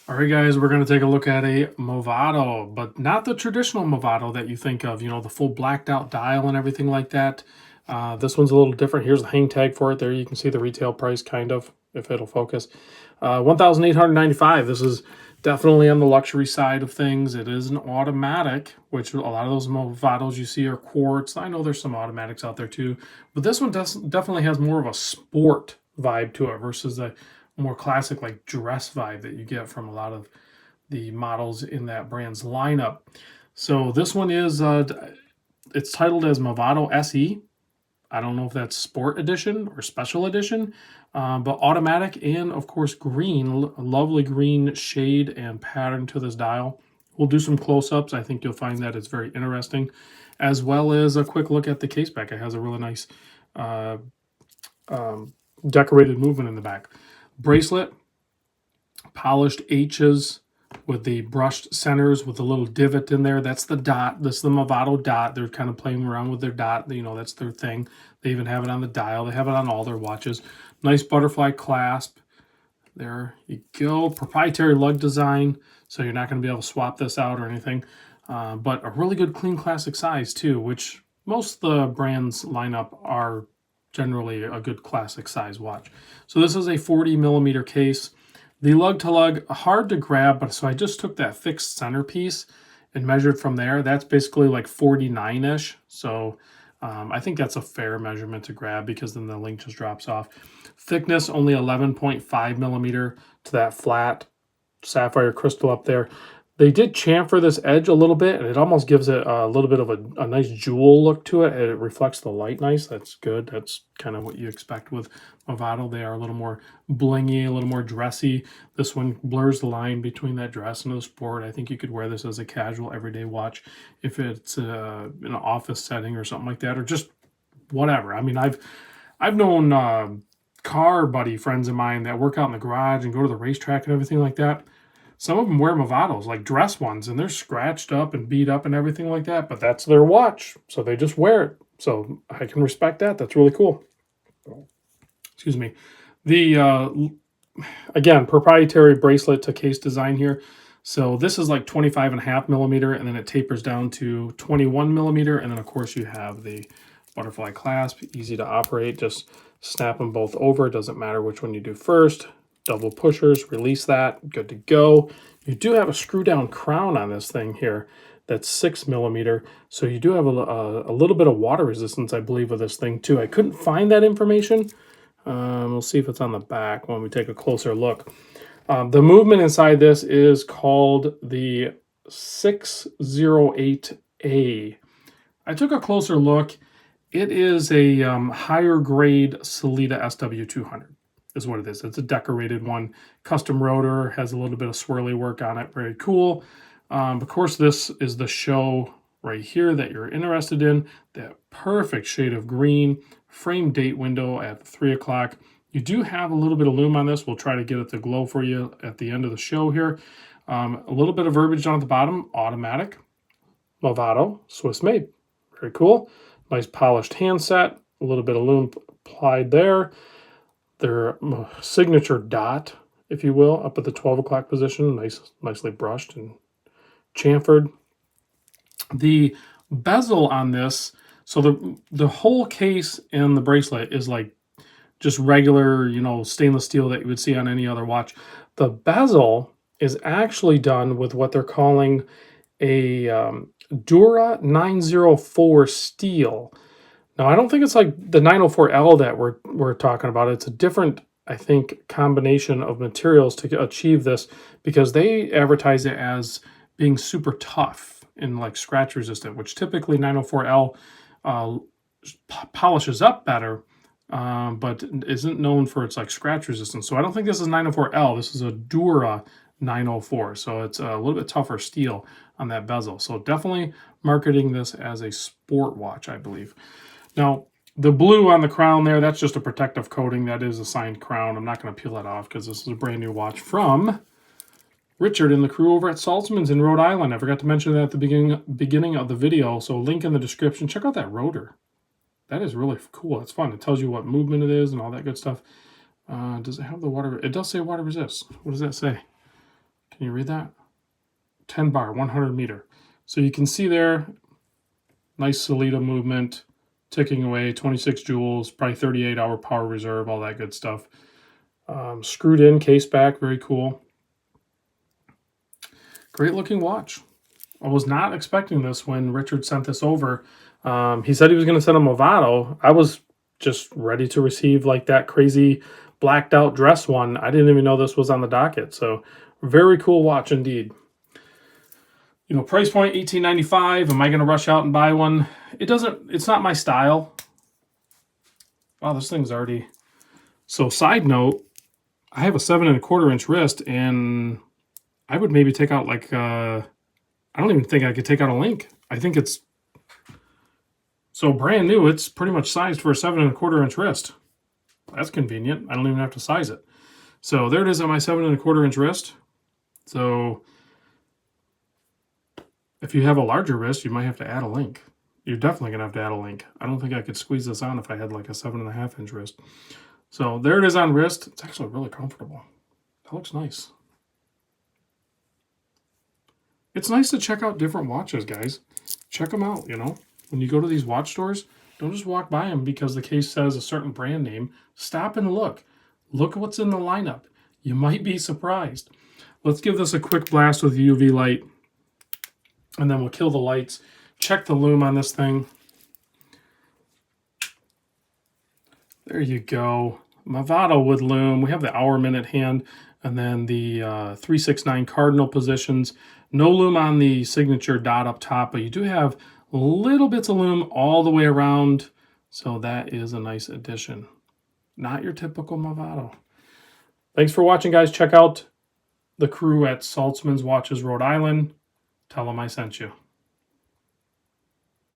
All right, guys, we're going to take a look at a Movado, but not the traditional Movado that you think of, the full blacked out dial and everything like that. This one's a little different. Here's the hang tag for it. There you can see the retail price, kind of, if it'll focus. 1,895. This is definitely on the luxury side of things. It is an automatic, which a lot of those Movados you see are quartz. I know there's some automatics out there too, but this one definitely has more of a sport vibe to it versus the more classic like dress vibe that you get from a lot of the models in that brand's lineup. So this one is it's titled as Movado SE. I don't know if that's sport edition or special edition, but automatic and of course green, lovely green shade and pattern to this dial. We'll do some close-ups. I think you'll find that it's very interesting, as well as a quick look at the case back. It has a really nice decorated movement in the back. Bracelet, polished H's with the brushed centers with a little divot in there. That's the dot. This is the Movado dot. They're kind of playing around with their dot. That's their thing. They even have it on the dial. They have it on all their watches. Nice butterfly clasp. There you go. Proprietary lug design, so you're not going to be able to swap this out or anything. But a really good clean classic size too, which most of the brands lineup are generally a good classic size watch. So this is a 40mm case. The lug to lug, hard to grab, but so I just took that fixed centerpiece and measured from there. That's basically like 49-ish. So I think that's a fair measurement to grab because then the link just drops off. Thickness, only 11.5mm to that flat sapphire crystal up there. They did chamfer this edge a little bit, and it almost gives it a little bit of a nice jewel look to it. It reflects the light nice. That's good. That's kind of what you expect with Movado. They are a little more blingy, a little more dressy. This one blurs the line between that dress and the sport. I think you could wear this as a casual, everyday watch if it's in an office setting or something like that, or just whatever. I mean, I've known car buddy friends of mine that work out in the garage and go to the racetrack and everything like that. Some of them wear Movados, like dress ones, and they're scratched up and beat up and everything like that, but that's their watch, so they just wear it. So I can respect that. That's really cool. Excuse me. The, again, proprietary bracelet to case design here. So this is like 25.5mm, and then it tapers down to 21mm, and then of course you have the butterfly clasp, easy to operate. Just snap them both over. It doesn't matter which one you do first. Double pushers, release that, good to go. You do have a screw down crown on this thing here that's 6mm, so you do have a little bit of water resistance, I believe, with this thing too. I couldn't find that information. We'll see if it's on the back when we take a closer look. The movement inside this is called the 608A. I took a closer look. It is a higher grade Sellita SW200. Is what it is. It's a decorated one. Custom rotor, has a little bit of swirly work on it. Very cool. Of course, this is the show right here that you're interested in. That perfect shade of green. Frame date window at 3 o'clock. You do have a little bit of lume on this. We'll try to get it to glow for you at the end of the show here. A little bit of verbiage down at the bottom. Automatic. Movado. Swiss made. Very cool. Nice polished handset. A little bit of lume applied there. Their signature dot, if you will, up at the 12 o'clock position, nicely brushed and chamfered. The bezel on this, so the whole case and the bracelet is like just regular, stainless steel that you would see on any other watch. The bezel is actually done with what they're calling a Dura 904 steel. Now, I don't think it's like the 904L that we're talking about. It's a different, I think, combination of materials to achieve this, because they advertise it as being super tough and like scratch resistant, which typically 904L polishes up better, but isn't known for its like scratch resistance. So I don't think this is 904L. This is a Dura 904. So it's a little bit tougher steel on that bezel. So definitely marketing this as a sport watch, I believe. Now, the blue on the crown there, that's just a protective coating. That is a signed crown. I'm not going to peel that off because this is a brand new watch from Richard and the crew over at Saltzman's in Rhode Island. I forgot to mention that at the beginning of the video, so link in the description. Check out that rotor. That is really cool. It's fun. It tells you what movement it is and all that good stuff. Does it have the water? It does say water resist. What does that say? Can you read that? 10 bar, 100 meter. So you can see there, nice Solita movement, ticking away, 26 joules, probably 38-hour power reserve, all that good stuff. Screwed in, case back, very cool. Great looking watch. I was not expecting this when Richard sent this over. He said he was going to send a Movado. I was just ready to receive like that crazy blacked out dress one. I didn't even know this was on the docket. So very cool watch indeed. You know, price point $18.95. Am I going to rush out and buy one? It's not my style. Wow, this thing's already. So side note, I have a 7¼ inch wrist, and I would maybe take out like, I don't even think I could take out a link. I think it's so brand new. It's pretty much sized for a 7¼ inch wrist. That's convenient. I don't even have to size it. So there it is on my 7¼ inch wrist. So if you have a larger wrist, you might have to add a link. You're definitely going to have to add a link. I don't think I could squeeze this on if I had like a 7½ inch wrist. So there it is on wrist. It's actually really comfortable. That looks nice. It's nice to check out different watches, guys. Check them out, you know. When you go to these watch stores, don't just walk by them because the case says a certain brand name. Stop and look. Look at what's in the lineup. You might be surprised. Let's give this a quick blast with UV light, and then we'll kill the lights. Check the lume on this thing. There you go. Movado with lume. We have the hour-minute hand, and then the 369 cardinal positions. No lume on the signature dot up top, but you do have little bits of lume all the way around, so that is a nice addition. Not your typical Movado. Thanks for watching, guys. Check out the crew at Saltzman's Watches, Rhode Island. Tell them I sent you.